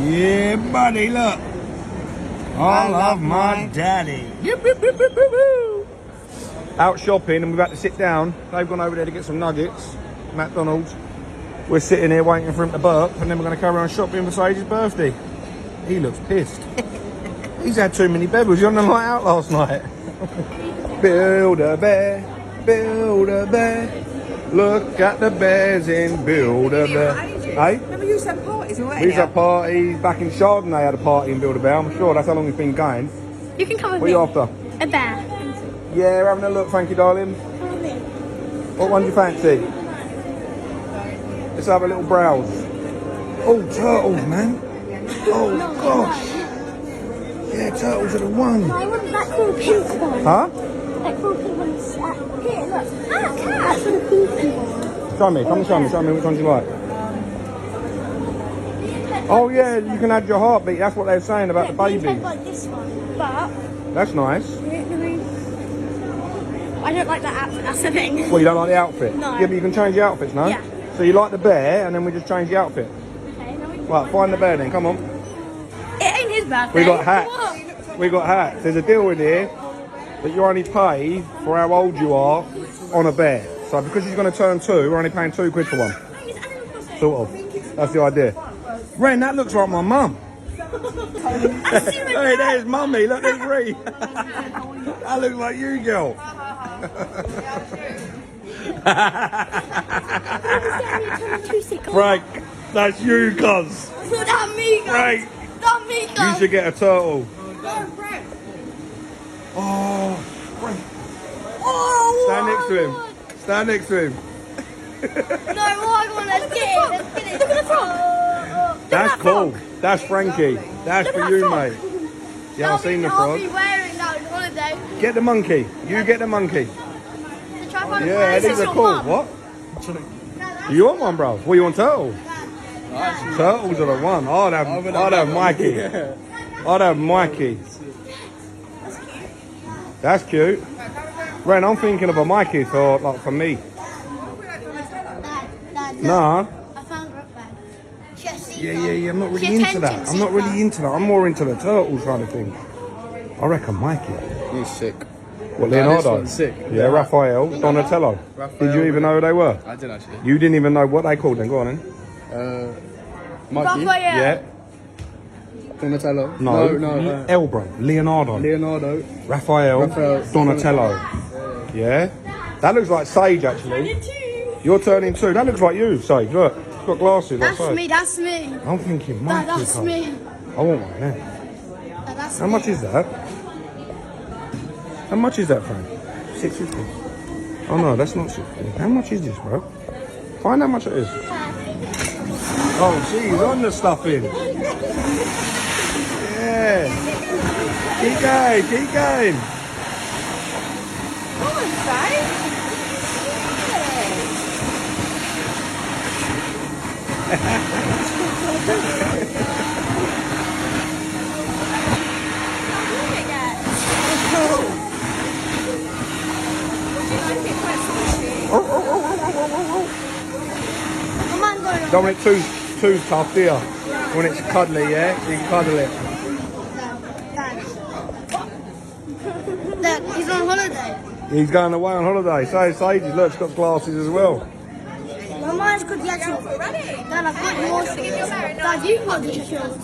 Yeah, buddy, look. I love my daddy. Yip, yip, yip, yip, yip, yip. Out shopping and we've had to sit down. They've gone over there to get some nuggets. McDonald's. We're sitting here waiting for him to burp and then we're going to carry on shopping for Sage's birthday. He looks pissed. He's had too many bevels. You on the night out last night? Build a bear, look at the bears in Build a Bear. Hey? Remember you used to have parties and all that? We used to have parties. Back in Chardon they had a party in Build a Bear. I'm sure that's how long it's been going. You can come with me. What are you after? A bear. Yeah, we're having a look, thank you, darling. What one do you fancy? Let's have a little browse. Oh, turtles, man. Oh, gosh. Yeah, turtles are the one. I want that cool pink one. Huh? That cool pink one. Here, look. Ah, cat. That's for the pinky one. Show me, come and show me which one you like. Oh yeah, you can add your heartbeat. That's what they were saying about the babies. Like this one, but that's nice. I don't like that outfit. That's the thing. Well, you don't like the outfit? No. Yeah, but you can change the outfits, no? Yeah. So you like the bear, and then we just change the outfit. Okay. No, Right, find the bear then. Come on. it ain't his birthday. We got hats. We got hats. There's a deal in here that you only pay for how old you are on a bear. So because he's going to turn 2, we're only paying £2 for one. Sort of. That's the idea. Ren, that looks like my mum. Hey, there's mummy. Look, there's Ree. That looks like you, girl. Frank, that's you, cuz. Not me, guys. Frank, Not me, you guys. should get a turtle. No, Frank. Oh, Frank. Oh, Stand next to him. Stand next to him. No, let's get it. Let's get it. Look at the frog. That's cool. That's Frankie. That's for you, mate. Yeah, I've seen the frog. I'll be wearing that on holiday. Get the monkey. You get the monkey. Yeah, these are cool. What? You want one, bro? What, you want turtles? Turtles are the one. I'd have Mikey. I'd have Mikey. That's cute. Ren, I'm thinking of a Mikey for me. Nah. I found Grub bag. Yeah. I'm not really into that. I'm more into the turtle kind of thing. I reckon Mikey. He's sick. What, Leonardo? This sick. Yeah, Raphael, Donatello. Did you even know who they were? I did actually. You didn't even know what they called them. Go on then. Mikey. Yeah. Donatello. No. Elbro. Leonardo. Raphael. Donatello. Yeah. That looks like Sage actually. You're turning 2. That looks like you, Sage. Look. He's got glasses. That's me. That's me. I'm thinking Mikey. That's me. I want one then. That's How much is that? How much is that, Frank? $6.50. Oh no, that's not $6.50. How much is this, bro? Find how much it is. Oh, she's on the stuffing. Yeah. Keep going. Come on, Sage. Don't want it too tough, do you? When it's cuddly, yeah? You can cuddle it. Look, he's on holiday. He's going away on holiday. So Sage, look, he's got glasses as well. Well, mine's good. Dad, I've got more skills. Dad, you've got the skills.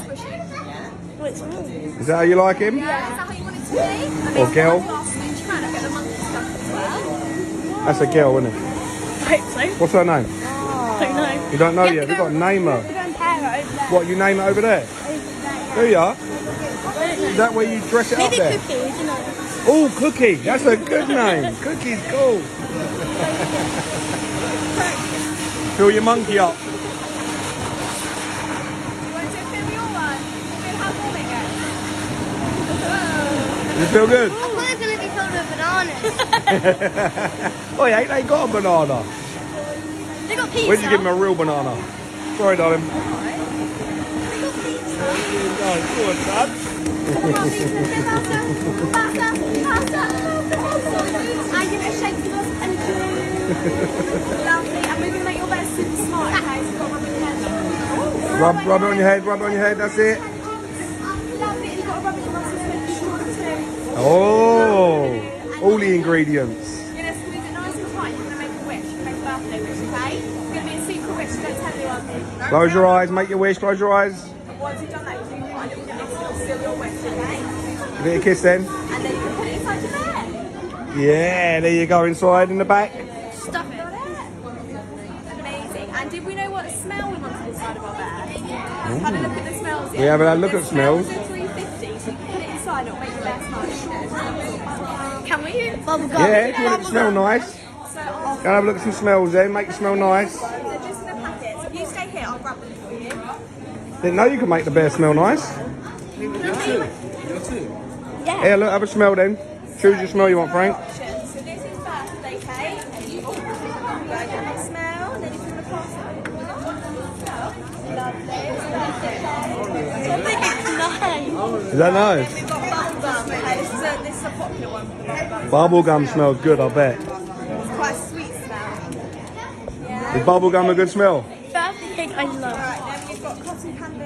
Is that how you like him? Is that how you want it to be? Or girl? Well. That's a girl, isn't it? I hope so. What's her name? I don't know. You don't know yet? We've got to name her. What, you name it over there? Do ya? Is that where you dress it up there? Maybe Cookie, you know. Oh, Cookie. That's a good name. Cookie's cool. Fill your monkey up. You feel good? I thought it was going to be filled with bananas. Oh, yeah, they got a banana. They got pizza. Where'd you give him a real banana? Sorry, darling. I'm going to shake you off and lovely. And we're going to make your bed super smart, okay? So you've got one with Rub it on your head, rub it on your head, that's it. Lovely. You've got to rub it in your muscles. Oh, all the ingredients. You're going to squeeze it nice and tight. You're going to make a wish. You're going to make a birthday wish, okay? It's going to be a secret wish. Don't tell anyone. Close your eyes, make your wish, close your eyes. Once you've done that, you can find a little kiss. It'll seal your wish, okay? Give it a kiss then. And then you can put it inside your bed. Yeah, there you go, inside in the back. Stuff it. Amazing. And did we know what smell we wanted inside of our bed? Had a look at the smells. We have a look at smells. Smells are 350, so you can put it inside. It'll make your bed smell. Can we? Bubblegum. Yeah, if you want it to smell nice. Go and have a look at some smells then, make it smell nice. They're just in a packet. So if you stay here, I'll grab them for you. Didn't know you could make the bear smell nice. Yeah. Here, look, have a smell then. Choose your smell you want, Frank. So this is birthday cake. And you get a smell, and then you can pass it over. Lovely. It's birthday cake. I think it's nice. Is that nice? We've got bubblegum. Okay, this is a popular one for me. Bubblegum smells good, I bet. It's quite a sweet smell. Yeah. Is bubblegum a good smell? Birthday cake I love. Alright, then you've got cotton candy.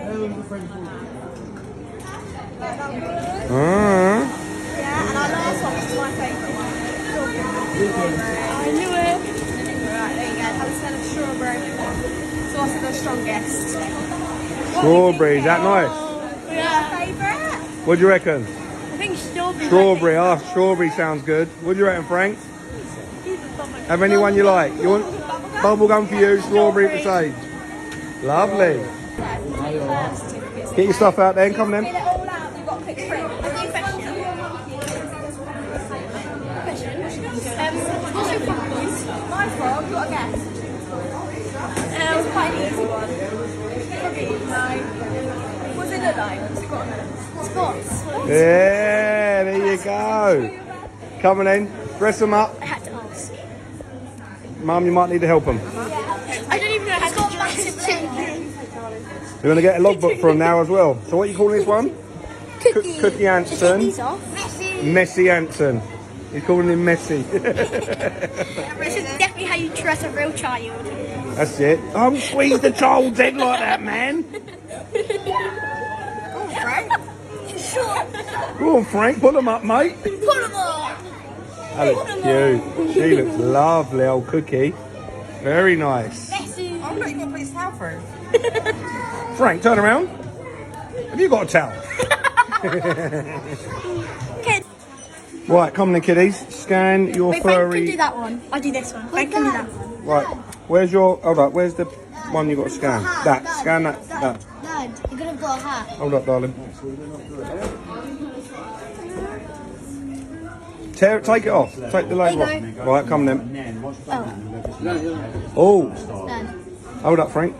Like that one. Yeah, and our last one is my favourite one. I knew it. Right, there you go. Have a smell of strawberry. It's also the strongest. Strawberry, is that nice? Yeah. Favourite? What do you reckon? I think strawberry. Strawberry, strawberry sounds good. What do you reckon, Frank? Have anyone you like? You want bubblegum for you, strawberry for Sage. Lovely. Get your stuff out then, come then. Fill it all out. You've got to pick three. What's your favourite? My frog, you got a guess. It's quite an easy one. No. What's it look like? What's it got on it? Spots. Yeah, there you go. Come on then, dress them up. I had to ask. Mum, you might need to help them. I don't even know how to dress it. We're going to get a logbook from now as well. So what are you calling this one? Cookie. Cookie Just take Hanson. these off. Messy Hanson. He's calling him Messy. This is definitely how you dress a real child. That's it. Don't squeeze the child's head like that, man. Oh, Frank. Sure. Go on, Frank, pull them up, mate. Put them on. That looks cute. She looks lovely, old Cookie. Very nice. Messy. Oh, look, you've got to put his towel through. Frank, turn around. Have you got a towel? Okay. Right, come on then, kiddies. Scan your Wait, Frank furry... can do that one. I'll do this one. Frank can do that one. Right, where's your... Hold up, where's the one you got to scan? That, scan that. Dad, you're going to got a hat. Hold up, darling. Take it off. Take the label There you off. Right, come then. Oh, Oh, Dad. hold up, Frank.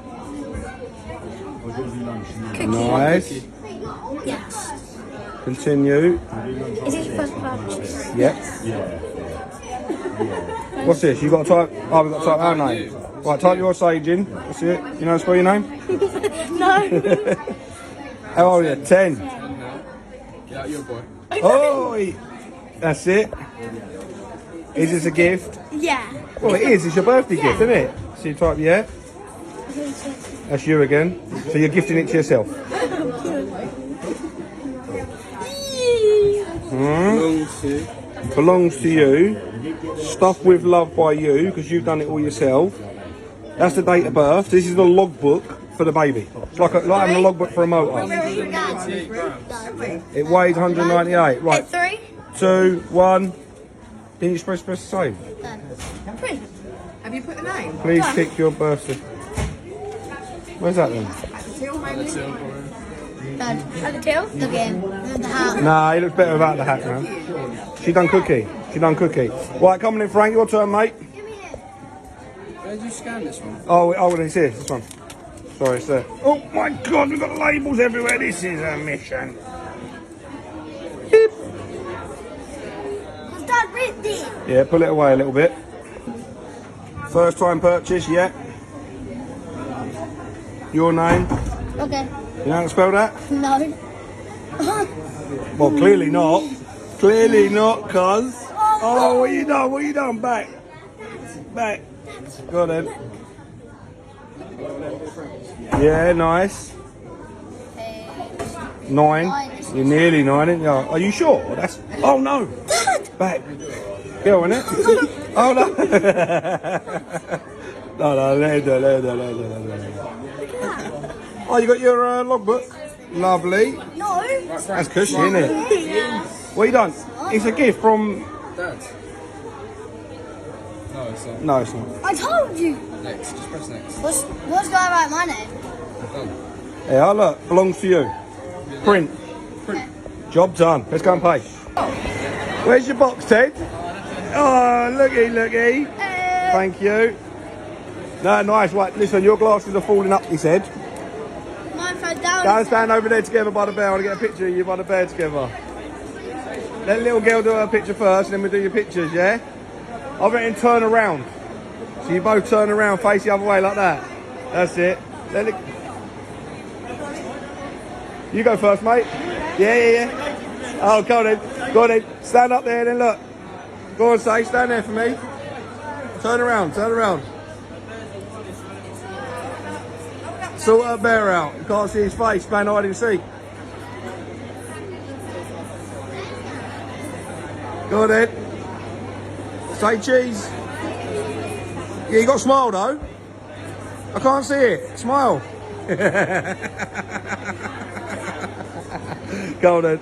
Cookie. Nice. Yes. Continue. Is it first purchase? Yep. What's this? You got to type... Oh, we've got to type our name. Right, type your Sage in. That's it. You know how to spell your name? No. How old are you? 10. Yeah, you're a boy. Oh, that's it. Is this a gift? Yeah. Well, it is. It's your birthday gift, isn't it? So you type yeah. That's you again. So you're gifting it to yourself. Belongs to you. Stuff with love by you, because you've done it all yourself. That's the date of birth. This is the logbook for the baby. It's like having a logbook for a motor. It weighs 198. Right. 3. 2, 1. Didn't you press save? 3. Have you put the name? Please tick your birthday. Where's that then? Till maybe? Dad. At the tail? Again. The hat. Nah, he looks better without the hat, man. She done cookie. She done cookie. Right, come on in, Frank. Your turn, mate. Where did you scan this one? Oh, it's here. This one. Sorry, it's there. Oh my God, we've got labels everywhere. This is a mission. Beep. Dad, read this. Yeah, pull it away a little bit. First time purchase, yeah. Your name. Okay. You know how to spell that? No. Well, clearly not. Clearly not, cuz. Oh, what you done? What you done? Back. Back. Go on then. Yeah, nice. 9. You're nearly 9, aren't you? Are you sure? That's. Oh no! Back. Go on it. Oh no! no, let it do. Oh, you got your logbook. Lovely. No. That's cushy, isn't it? What you done? It's a gift from. Dad. No, it's not. No, it's not. I told you. Next, just press next. What's going to write my name? Done. Yeah, look, belongs to you. Print. Job done. Let's go and pay. Where's your box, Ted? Oh, looky. Thank you. No, nice. Right, listen, your glasses are falling up, he said. Mine fell down. Go and stand over there together by the bear. I want to get a picture of you by the bear together. Let the little girl do her picture first, and then we'll do your pictures, yeah? I reckon turn around. So you both turn around, face the other way like that. That's it. Let it... You go first, mate. Yeah. Oh, go on then. Go on then. Stand up there then, look. Go on, say, stand there for me. Turn around. Sort that bear out. You can't see his face, man, hide and seek. Go on then. Say cheese. Yeah, you got a smile though. I can't see it. Smile. Go on then.